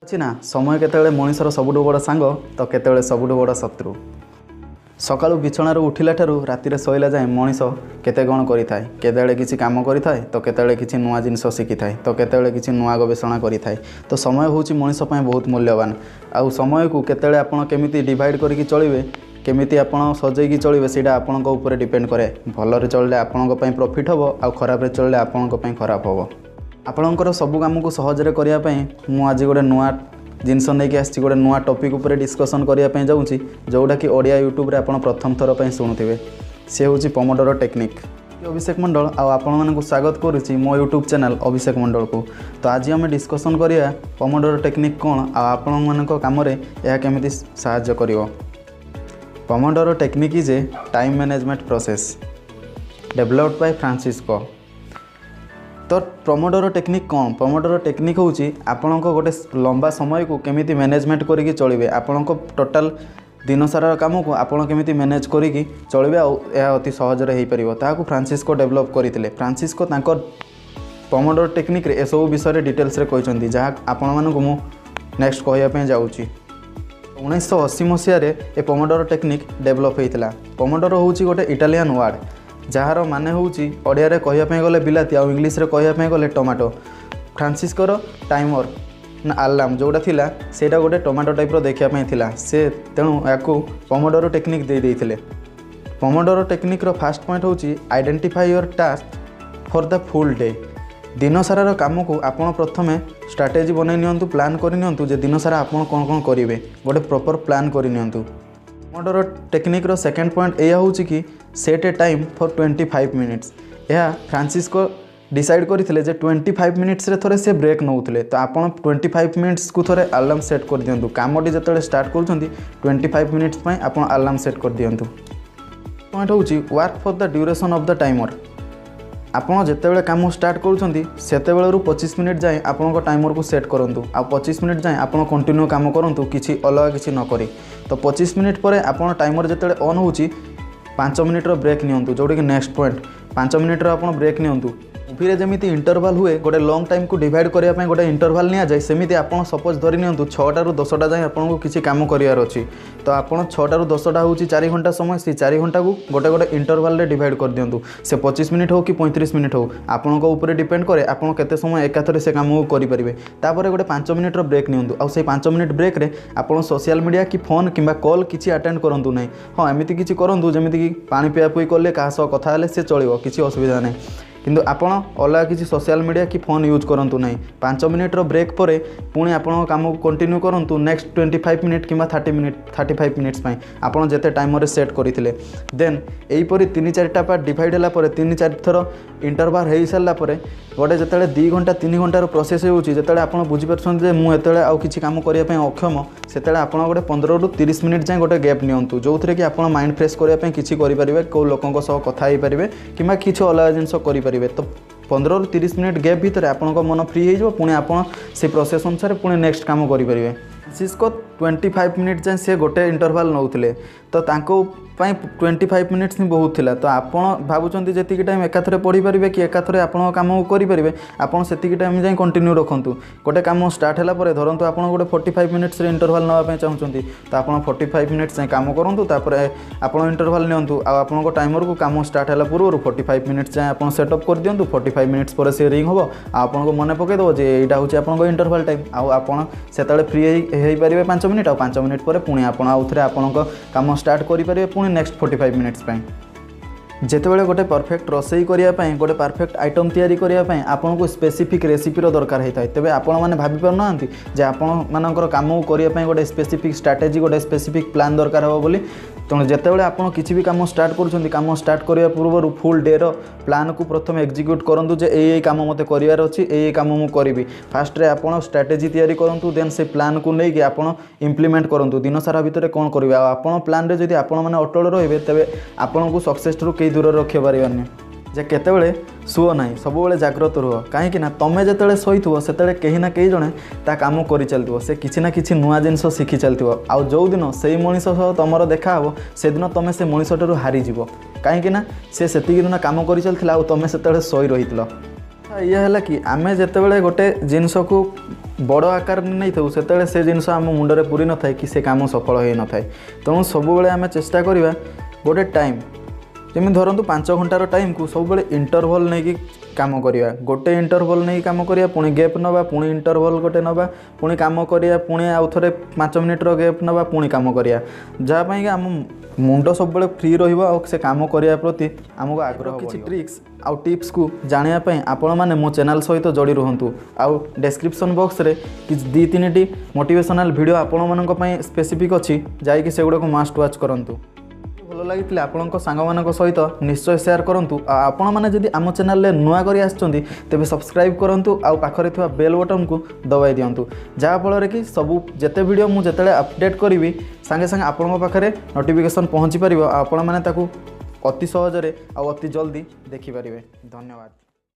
अच्छी ना समय केतले मनीषर सबुठु बड़ सांग तो केतले सबुठु बड़ शत्रु। सकाळु बिछणारू उठिला ठारू रातिरे शोइला जाए मनीष केते कौन करिथाए। केतेबेले किछि काम करिथाए तो केतेबेले किछि नुआ जिनिस शिखिथाए तो केतेबेले किछि नुआ गवेषणा करिथाए। तो समय होउछि मनीष पय बहुत मूल्यवान। आउ समय को केतेबेले आपण केमिति डिवाइड करिकि चलिबे केमिति आपण सजेइकि चलिबे सेटा आपणक ऊपर डिपेंड करे। भलरे चलले आपणक पय प्रॉफिट हबो आउ खराब रे चलले आपणक पय खराब हबो। आपणकर सब काम को सहजरे करिया पय मु आज गोटे नुआ जिनस नहीं आसी गोटे नुआ टॉपिक उपर डिस्कसन करने जाऊँगी जोटा कि ओडिया यूट्यूब रे आपण प्रथम थर पर शुणुवे सी हूँ पोमोडोरो टेक्निक। अभिषेक मंडल आपण स्वागत करुच्ची मो यूट्यूब चैनल अभिषेक मंडल को। तो आज आम डिस्कसन करिया पोमोडोरो टेक्निक कौन आपण मान कम यह केमिति साहाय्य करिवो। Pomodoro technique is a time management process developed by Francisco. तो पोमोडोरो टेक्निक कौन? पोमोडोरो टेक्निक होची आपणको गोटे लंबा समय को केमिति मैनेजमेंट करिकि चलिबे। आपणको टोटल दिन सारा काम को आपण केमिति मैनेज करिकि चलिबे आ यह अति सहज रे हेई परिबो ताकू फ्रांसिस्को डेवलप करथिले। फ्रांसिस्को तांकर पोमोडोरो टेक्निक रे ए सब विषय रे डिटेल्स रे कहिसंती जहा आपण मानकु मु नेक्स्ट कहया पे जाउची। 1980 मसिया रे ए पोमोडोरो टेक्निक डेवलप हेइतिला। पोमोडोरो होची गोटे इटालियन वर्ड जार माने होची ओडिया रे कहया पे गले बिलाती आ इंग्लिश रे कहया पे गले टोमाटो। फ्रांसिस्को रो टाइमर ना अलार्म जोड़ा थिला सेटा गोटे टोमाटो टाइप रो देखिया पे थिला से तेणु याकू पोमोडोरो टेक्निक दे देइथिले। Pomodoro technique row first point होची identify your task for the full day. दिन सारा रो काम को आपण प्रथमे स्ट्रैटेजी बनै नियंतु प्लान करि नियंतु जे दिन सारा आपण कोन कोन करिवे गोटे प्रॉपर प्लान करि नियंतु। पोमोडोरो टेक्निक रो सेकंड पॉइंट एया होची कि set a time for 25 minutes. यह फ्रांसिस्को डिसाइड करथिले जे 25 मिनिट्स रे थोरे से ब्रेक नउथिले। तो आपण 25 मिनिट्स को थोरे अलार्म सेट कर दियंतु। कामटी जतले स्टार्ट करछंती 25 मिनिट्स पय आपण अलार्म सेट कर दियंतु। पॉइंट होची work for the duration of the timer. आपण जेतेबेले काम स्टार्ट करूछंती सेतेबेलरू 25 मिनिट जाए आपनको टाइमर को सेट करंतु आ 25 मिनिट जाए आपण कंटिन्यू काम करंतु किछि अलग किछि न करी। तो 25 मिनिट परे आपण टाइमर जेतेबेले ऑन होची 5 मिनिट रो ब्रेक नियंतु जोड़ी कि नेक्स्ट पॉइंट 5 मिनिट रो आपण ब्रेक नियंतु। मुवी जमीती इंटरवाल हुए गोटे लॉन्ग टाइम को डिवाइड करने गोटे इंटरवाल नि जाए सेमिति आपन सपोज धरि नियंतु 6टा रु 10टा जाए आपको किसी काम करियार अछि। तो आपन 6टा रु 10टा होची 4 घंटा समय से 4 घंटा को गोटे गोटे इंटरवाल रे डिवाइड कर दियंतु। से 25 मिनिट हो कि 35 मिनिट हो आपन को ऊपर डिपेंड करे आपन केते समय एकाथरे से काम को करि परिबे। तापर गोटे 5 मिनिट रो ब्रेक नियंतु आ से 5 मिनिट ब्रेक रे आपन सोशल मीडिया कि फोन किंबा कॉल किछि अटेंड करंतु नै। हां एमिति किछि करंतु जेमिति कि पानी पिया पुई करले का सह कथा हले से चलिबो किछि असुविधा नै। किंतु आपण अलग किसी सोशल मीडिया कि फोन यूज करंतु नहीं। 5 मिनिट रो ब्रेक परे पुणी आपण काम को कंटिन्यू करंतु नेक्स्ट 25 मिनिट किंबा 35 मिनिट्स पय आपण जेते टाइमर रे सेट करिथिले। देन एई परी 3-4टा पार्ट डिवाइड होला परे 3-4 थरो इंटरवल हेई सारला परे गोटे जेतेले 2 घंटा 3 घंटा रो प्रोसेस होउची जेतेले आपण बुझी परछन जे मु एतेले आ किछि काम करिया पय अक्षम सेतेले आपण गोटे 15 रु 30 मिनिट जाय गोटे गैप नियंतु जोथरे कि आपण माइंड फ्रेश करिया पय किछि करि परिबे को लोकंक सह कथा हेई परिबे किंबा किछि अलग जिंस करि परिबे। तो 15 रु 30 मिनिट गैप भीतर आपन मन फ्री हो पुणी आपन से प्रोसेस अनुसार पुणी नेक्स्ट काम करें। फ्रांसिस्को 25 मिनिट जाए से गोटे इंटरवाल नौले तो तांको 25 मिनिट्स ही बहुत थिला। तो आपण भावुचंती जेतिकी टाइम एकाथरे पढ़ी पारिबे कि एकाथरे आपण काम करि परिबे आपण सेतिकी टाइम जाई कंटिन्यू रखंतु। गोटे काम स्टार्ट होला परे धरंतु आपण गोटे 45 मिनिट्स रे इंटरवाल नवा पे चाहउचंती तो आपण 45 मिनिट्स जाई काम करंतु तापर आपण इंटरवाल नियंतु आ आपण टाइमर को काम स्टार्ट होला पूर्व 45 मिनिट्स जाई आपण सेटअप कर दियंतु। 45 मिनिट्स पर से रिंग होबो आपण को मने पके दो जे एटा होची आपण इंटरवाल टाइम आ आपण सेतले फ्री हेई परिबे 5 मिनिट आ 5 मिनिट पर पुणी आपण आउथरे आपण काम स्टार्ट करि परिबे पुणी नेक्स्ट 45 मिनिट्स पय। जेतेबेले गोटे परफेक्ट रोसई करिया पय गोटे परफेक्ट आइटम तैयारी करिया पय आपन को स्पेसिफिक रेसिपी रो दरकार हेताय। तबे आपण माने भाबी पर नहंती जे आपण मानकर काम करिया पय गोटे स्पेसिफिक स्ट्रैटेजी गोटे स्पेसिफिक प्लान दरकार हो बोली। तेणु जेतेबेले आपण किछि भी काम स्टार्ट करूछंती काम स्टार्ट करिया पूर्व फुल डे रो प्लान को प्रथम एग्जीक्यूट करंतु जे एई काम मते करियार अछि एई काम मु करिवि। फास्ट रे आपण स्ट्रैटेजी तैयारी करंतु देन से प्लान को नै कि आपण इंप्लीमेंट करंतु दिन सारा भितरे कोन करिवे। आपण प्लान रे जदि आपण माने अटल रहिबे तबे आपण को सक्सेस रु केई दूर रखि पारिबानी। जे केतेबेले सुओ नाही सब बेले जाग्रत रुह कहीं ना तमें जिते शोथो से कहीं ना कहीं जड़े ता काम कर चलती से किसी ना किसी नुआ जिनस शिखी चलती आउ जो दिन से मनीष सह तुम देखा हे से दिन तुम से मनीष ठार हारीज कहीं से दिन काम कर चलता तुम से शोई रही ये है कि आम जिते गोटे जिनस को बड़ आकार नहीं था से से जिनस आम मुंडे पूरी न थाए कि से काम सफल हो न थाए। तेणु सब आम चेष्टा करवा गोटे टाइम जमी धरतु 5 घंटार टाइम को सब इंटरवल नहीं काम करवा गोटे इंटरवल नहीं काम करवा पुणी गैप नवा पुणी इंटरवल गोटे नवा पुणी काम करवा पुणी आउ थे 5 मिनिटर गैप नवा पुणी काम करवा जहाँपाई आम मुंड सब फ्री से काम करने प्रति आमको आग्रह किसी ट्रिक्स आउ टिप्स को जानापी आपण मैंने मो चैनल सहित जोड़ी रुहतु आउ डिस्क्रिप्शन बॉक्स रे कि 2-3 मोटिवेशनल वीडियो आपण मानक स्पेसिफिक अच्छी जाकि से गुड़ाक मस्ट वाच करूँ। भल लगी आपण सांग सहित निश्चय शेयर करूँ। आपण मैंने जदि आम चैनल नुआ कर तेज सब्सक्राइब करूँ आउ पाखरे थिबा बेल बटन को दबाई दिंतु जहाँफल कि सबू जिते वीडियो मुझे अपडेट करी सांगे सांगे आपण पाखे नोटिफिकेशन पहुँची पार आपण मैंने अति सहजरे आउ अति जल्दी देखिपारे। धन्यवाद।